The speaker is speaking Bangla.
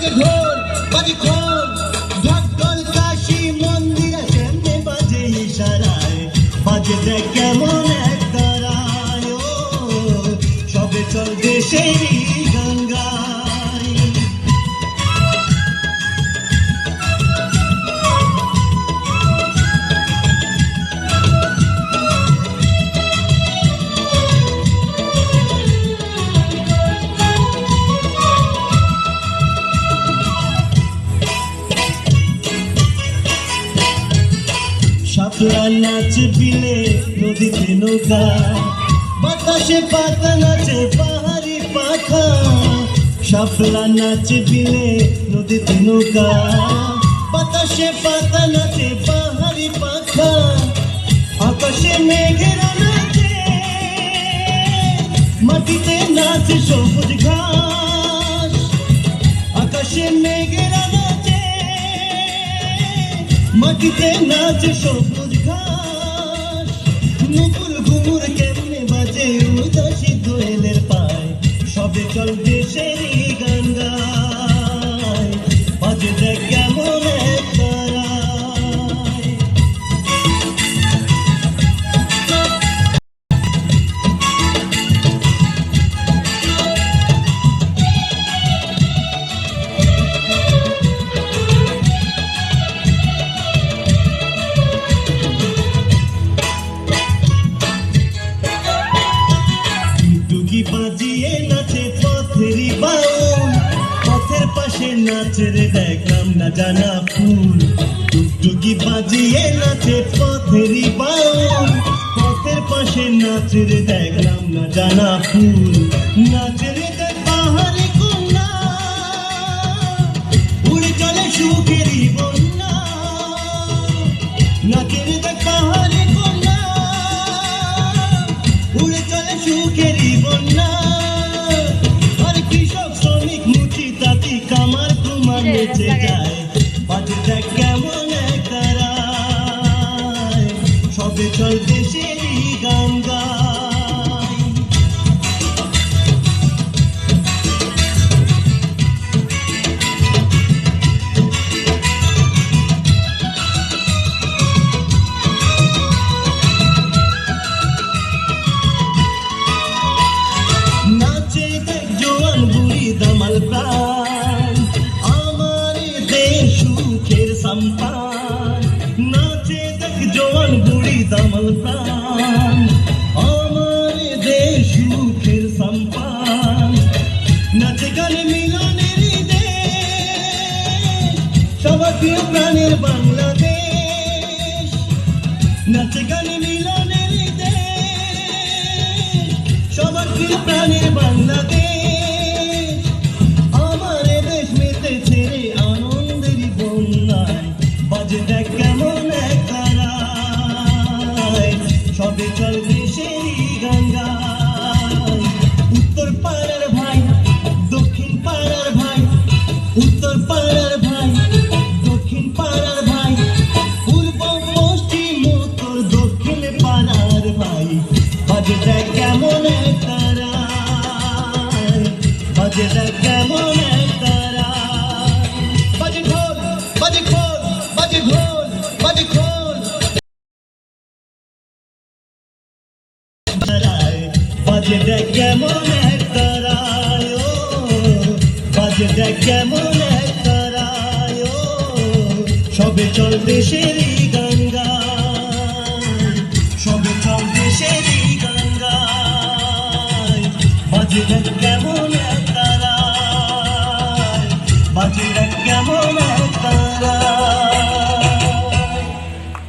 বাজে ঢোল বাজে খোল ঢাকঢোল কাশি মন্দিরে কেমনে বাজে ইশারায় বাজে দেখ কেমন এক তারায় ও সবে চল দেশেরই গঙ্গায় শাপলা নাচ বিলে নদীতে নৌকা বাতাসে পাতা নাচে পাহাড়ি পাখা শাপলা নাচ বিলে নদীতে নৌকা বাতাসে পাতা নাচে পাহাড়ি পাখা আকাশে মেঘেরা নাচে মাটিতে নাচে সবুজ ঘাস আকাশে মেঘেরা নাচে মাটিতে নাচে সবুজ ঘাস নুপুর ঘুমুর কেমনে বাজে উদাসী দোয়েলের পায় সবে চল দেশেরই গান গায় বাজে দেখ কেমন এক তারায় ডুগি বাজিয়ে নাচে পথেরই বাউল পথের পাশে নাচে রে দেখলাম না জানা ফুল ডুগডুগি বাজিয়ে নাচে পথেরই বাউল পথের পাশে নাচে রে দেখলাম না জানা ফুল নাচে রে দেখ পাহাড়ি কন্যা উড়ে চলে সুখেরই বন্যা নাচে রে দেখ পাহাড়ি কন্যা উড়ে চলে সুখেরই বন্যা আর কৃষক শ্রমিক মুচি তাঁতি কামার কুমার নেচে যায় বাজে দেখ কেমন এক তারায় সবে চল দেশেরই গান গায় নাচে দেখ জোয়ান বুড়ি দামাল প্রাণ আমার দেশ সুখের সম্পান নাচে দেখ জোয়ান বুড়ি দামাল প্রাণ আমার দেশ সুখের সম্পান নাচে গানে মিলনের দেশ সবার প্রিয় প্রাণের বাংলাদেশ নাচে গানে মিলনের দেশ সবার প্রিয় প্রাণের বাংলাদেশ আমার দেশ মেতেছে রে আনন্দেরই বন্যায় বাজে দেখ কেমন এক তারায় সবে চল দেশেরই গান গায় উত্তর পাড়ার ভাই দক্ষিণ পাড়ার ভাই উত্তর পাড়ার ভাই দক্ষিণ পাড়ার ভাই পূর্ব পশ্চিম উত্তর দক্ষিণ পাড়ার ভাই বাজে দেখ কেমন এক তারায় বাজে দেখ কেমন এক তারায় বাজে ঢোল বাজে খোল বাজে ঢোল বাজে খোল বাজে দেখ কেমন এক তারায় ও বাজে দেখ কেমন এক তারায় ও সবে চল দেশেরই